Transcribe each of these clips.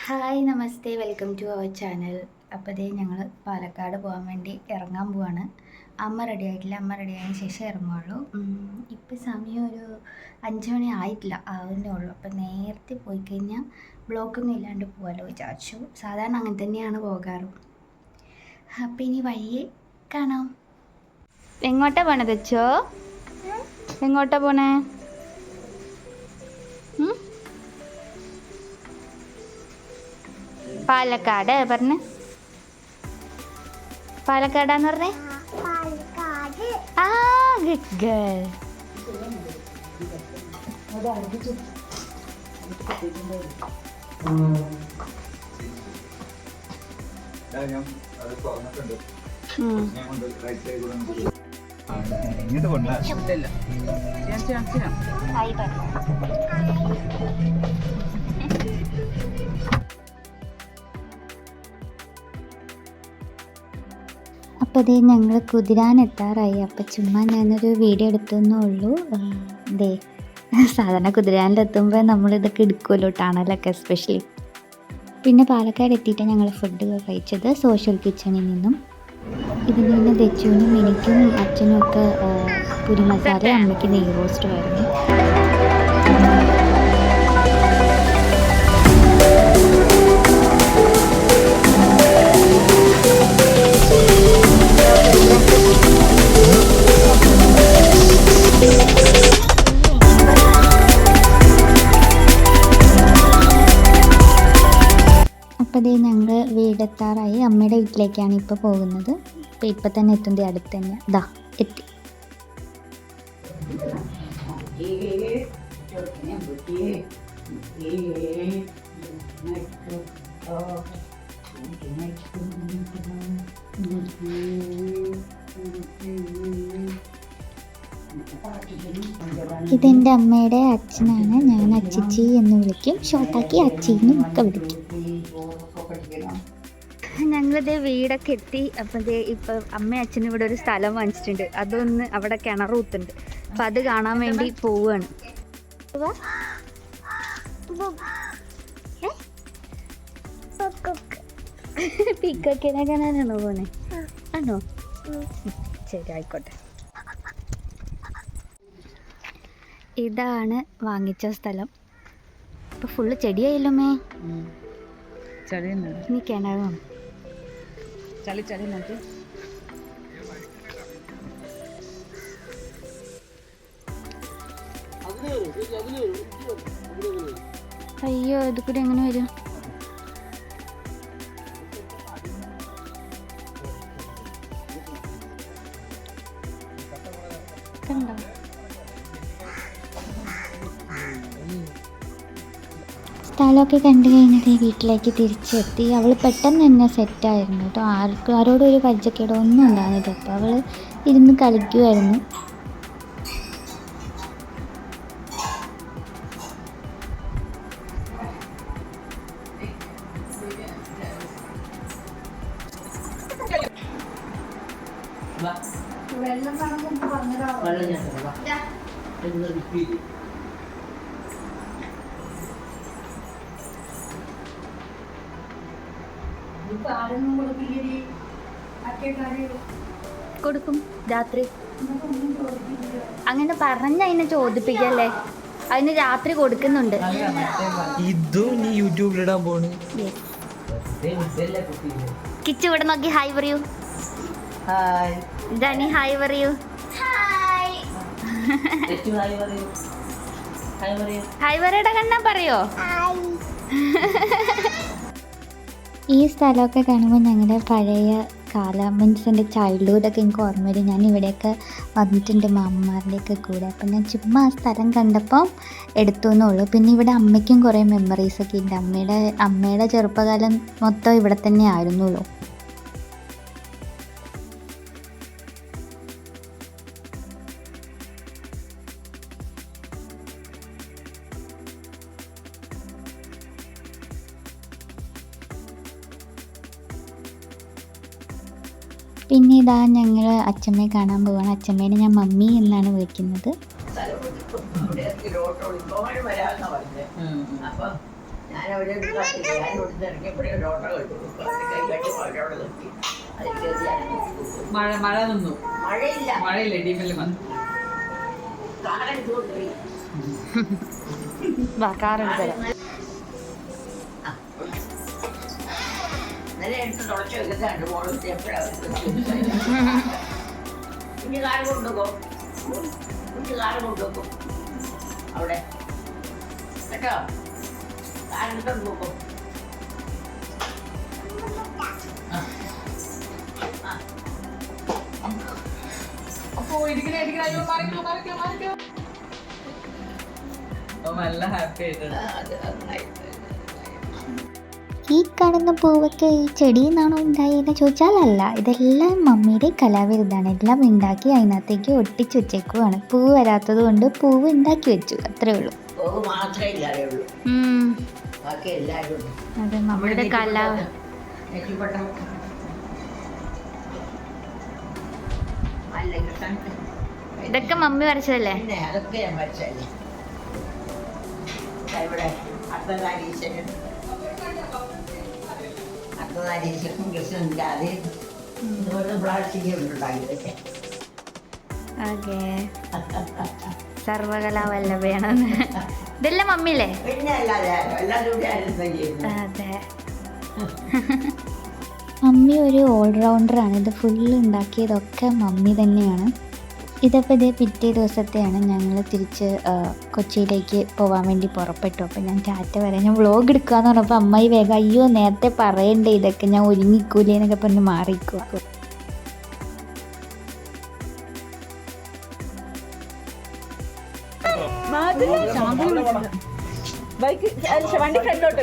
Hi നമസ്തേ, welcome to our channel. അപ്പോൾ ഇതേ ഞങ്ങൾ പാലക്കാട് പോകാൻ വേണ്ടി ഇറങ്ങാൻ പോവാണ്. അമ്മ റെഡി ആയിട്ടില്ല, അമ്മ റെഡി ആയതിനു ശേഷം ഇറങ്ങുള്ളൂ. ഇപ്പോൾ സമയം ഒരു 5 മണി ആയിട്ടില്ല, ആവുന്നേ ഉള്ളൂ. അപ്പോൾ നേരത്തെ പോയി കഴിഞ്ഞാൽ ബ്ലോക്കൊന്നും ഇല്ലാണ്ട് പോകാമല്ലോ വിചാരിച്ചു. സാധാരണ അങ്ങനെ തന്നെയാണ് പോകാറ്. അപ്പോൾ ഇനി വഴിയെ കാണാം. എങ്ങോട്ടാ പോണത് വെച്ചോ? എങ്ങോട്ടാ പോണേ? പാലക്കാട് പറഞ്ഞ പാലക്കാടാന്ന് പറഞ്ഞേ. ആ ഗുഡ് ഗേൾ. അപ്പോൾ അതേ ഞങ്ങൾ കുതിരാനെത്താറായി. അപ്പോൾ ചുമ്മാ ഞാനൊരു വീഡിയോ എടുത്തേ ഉള്ളൂ. ദേ സാധാരണ കുതിരാനിലെത്തുമ്പോൾ നമ്മളിതൊക്കെ എടുക്കുമല്ലോ, ടണലൊക്കെ എസ്പെഷ്യലി. പിന്നെ പാലക്കാട് എത്തിയിട്ട് ഞങ്ങൾ ഫുഡ് കഴിച്ചത് സോഷ്യൽ കിച്ചണിൽ നിന്നും. ഇതിൽ നിന്ന് ദച്ചുവിനും എനിക്കും അച്ഛനും ഒക്കെ പുരി മസാല, അമ്മയ്ക്ക് നെയ് റോസ്റ്റ് ആയിരുന്നു. അപ്പോൾ അതേ ഞങ്ങൾ വീടെത്താറായി. അമ്മയുടെ വീട്ടിലേക്കാണ് ഇപ്പോൾ പോകുന്നത്. അപ്പോൾ ഇപ്പം തന്നെ എത്തുന്നത് അടുത്ത് തന്നെ. ദാ എത്തി. ഇതെൻ്റെ അമ്മയുടെ അച്ഛനാണ്. ഞാൻ അച്ചിച്ചി എന്ന് വിളിക്കും, ഷോർട്ടാക്കി അച്ചിന്നും ഒക്കെ വിളിക്കും. ഞങ്ങളിത് വീടൊക്കെ എത്തി. അപ്പം ഇപ്പം അമ്മയും അച്ഛനും ഇവിടെ ഒരു സ്ഥലം വാങ്ങിച്ചിട്ടുണ്ട്. അതൊന്ന് അവിടെ കിണർ കുത്തുണ്ട്. അപ്പം അത് കാണാൻ വേണ്ടി പോവുകയാണ്. പിക്കൊക്കെ കാണാനാണോ പോണേ? ആണോ? ശരി, ആയിക്കോട്ടെ. ഇതാണ് വാങ്ങിച്ച സ്ഥലം. ഇപ്പം ഫുള്ള് ചെടിയായല്ലോ മേ. നീ കിണറാണ്. അയ്യോ, ഇത് കൂടെ എങ്ങനെ വരും? കണ്ടോ? സ്ഥലമൊക്കെ കണ്ടു കഴിഞ്ഞത് വീട്ടിലേക്ക് തിരിച്ചെത്തി. അവൾ പെട്ടെന്ന് തന്നെ സെറ്റായിരുന്നു കേട്ടോ. ആരോടും ഒരു പരിചയക്കേടോ ഒന്നും ഉണ്ടാകുന്നില്ല. അപ്പോൾ അവൾ ഇരുന്ന് കളിക്കുമായിരുന്നു. കൊടുക്കും രാത്രി. അങ്ങനെ പറഞ്ഞ അതിനെ ചോദിപ്പിക്കല്ലേ, അതിന് രാത്രി കൊടുക്കുന്നുണ്ട്. ഇതും നീ യൂട്യൂബിലിടാൻ പോണ്. കിച്ചു ഇവിടെ നോക്കി ഹായ് പറയൂ. ജാനി ഹായ് പറയൂ. ഹായ് പറയുടെ കണ്ണാ പറയോ? ഈ സ്ഥലമൊക്കെ കാണുമ്പോൾ ഞങ്ങളുടെ പഴയ കാലം, മീൻസ് എൻ്റെ ചൈൽഡ്ഹുഡൊക്കെ എനിക്ക് ഓർമ്മ വരും. ഞാൻ ഇവിടെയൊക്കെ വന്നിട്ടുണ്ട് മാമ്മമാരുടെയൊക്കെ കൂടെ. അപ്പം ഞാൻ ചുമ്മാ ആ സ്ഥലം കണ്ടപ്പം എടുത്തു എന്നുള്ളൂ. പിന്നെ ഇവിടെ അമ്മയ്ക്കും കുറേ മെമ്മറീസൊക്കെ ഉണ്ട്. അമ്മയുടെ ചെറുപ്പകാലം മൊത്തം ഇവിടെ തന്നെ ആയിരുന്നുള്ളൂ. പിന്നെ ഇതാ ഞങ്ങൾ അച്ഛമ്മയെ കാണാൻ പോവാണ്. അച്ഛമ്മേനെ ഞാൻ മമ്മി എന്നാണ് വിളിക്കുന്നത്. ഞാൻ അവിടെ ഞാൻ ഇവിടുന്ന് ഇറങ്ങിയപ്പോഴേ ഒരു ഓട്ടോ കിട്ടും കൈ കട്ടി അവിടെ നിർത്തി അതിൽ കയറി മഴ നിന്നു. മഴയില്ല മഴയില്ല, ഇടിമിന്നൽ വന്നു. കാറെടുത്തോണ്ട് പോയി ഇന്നലെ എടുത്ത് തുടച്ച് വെക്കുന്നുണ്ട് മോള് കുഞ്ഞു കാറ് കൊണ്ടുപോകും കുഞ്ഞു കാറ് കൊണ്ടുപോകും അവിടെ കേട്ടോ കാറെടുത്തോണ്ട് പോകും അപ്പോ നല്ല ഹാപ്പി ആയിട്ടുണ്ട്. അത് നന്നായി ഈ കാണുന്ന പൂവൊക്കെ ഈ ചെടിയിൽ നിന്നാണോ ഉണ്ടായെന്ന് ചോദിച്ചാൽ അല്ല, ഇതെല്ലാം മമ്മിയുടെ കലാവിരുദ്ധാണ്. എല്ലാം ഉണ്ടാക്കി അതിനകത്തേക്ക് ഒട്ടിച്ച് വെച്ചേക്കുവാണ്. പൂവ് വരാത്തത് കൊണ്ട് പൂവ് ഉണ്ടാക്കി വെച്ചു, അത്രേ ഉള്ളൂ. പോകും മാത്രമേ ഇല്ലാതെ ഉള്ളൂ ബാക്കി എല്ലാവരും ഉണ്ട് അതെ, മമ്മിയുടെ കലാ. നെറ്റിപ്പട്ടം അല്ല കൃഷ്ണൻ ഇതൊക്കെ മമ്മി വരച്ചതല്ലേ? പിന്നെ അതൊക്കെ ഞാൻ വരച്ചല്ലേ ഇവിടെ അർദ്ധനാരീശ്വരൻ അർദ്ധനാരീശ്വരൻ കൃഷ്ണൻ്റെ അത് ഇതുപോലെ പ്ലാസ്റ്റിക് ഉണ്ടാക്കിയതൊക്കെ ഓക്കെ, സർവകലാവല്ലഭയാണെന്ന്. ഇതെല്ലാം മമ്മിയല്ലേ? പിന്നെ അല്ലാതെ എല്ലാവരും കൂടി ആരും ചെയ്യുന്നു അതെ, മമ്മി ഒരു ഓൾറൗണ്ടറാണ്. ഇത് ഫുള്ള് ഉണ്ടാക്കിയതൊക്കെ മമ്മി തന്നെയാണ്. ഇതപ്പോൾ ഇതേ പിറ്റേ ദിവസത്തെയാണ്. ഞങ്ങൾ തിരിച്ച് കൊച്ചിയിലേക്ക് പോകാൻ വേണ്ടി പുറപ്പെട്ടു. അപ്പോൾ ഞാൻ ടാറ്റ വരാം, ഞാൻ വ്ളോഗ് എടുക്കുകയെന്ന് പറഞ്ഞപ്പോൾ അമ്മായി വേഗം അയ്യോ നേരത്തെ പറയണ്ടേ ഇതൊക്കെ, ഞാൻ ഒരുങ്ങിക്കൂലേ എന്നൊക്കെ പറഞ്ഞ് മാറിക്കുക. വണ്ടി ഫ്രണ്ടോട്ട്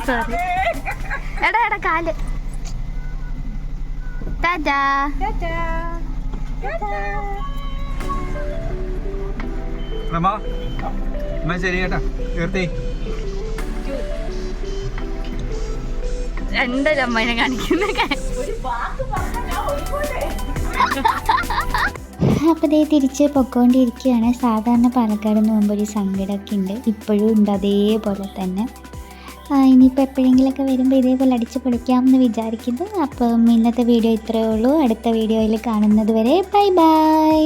സോറി എടാ എടാ കാല്. ടാറ്റാ. ശരി കേട്ടാ, തീർത്തേ. എന്താ അമ്മേനെ കാണിക്കുന്ന. അപ്പോൾ ഇതേ തിരിച്ച് പൊയ്ക്കൊണ്ടിരിക്കുകയാണ്. സാധാരണ പാലക്കാട് നിന്ന് പോകുമ്പോൾ ഒരു സങ്കടമൊക്കെ ഉണ്ട്, ഇപ്പോഴും ഉണ്ട് അതേപോലെ തന്നെ. ഇനിയിപ്പോൾ എപ്പോഴെങ്കിലുമൊക്കെ വരുമ്പോൾ ഇതേപോലെ അടിച്ച് പൊളിക്കാമെന്ന് വിചാരിക്കുന്നു. അപ്പം ഇന്നത്തെ വീഡിയോ ഇത്രയേ ഉള്ളൂ. അടുത്ത വീഡിയോയിൽ കാണുന്നത് വരെ ബൈ ബൈ.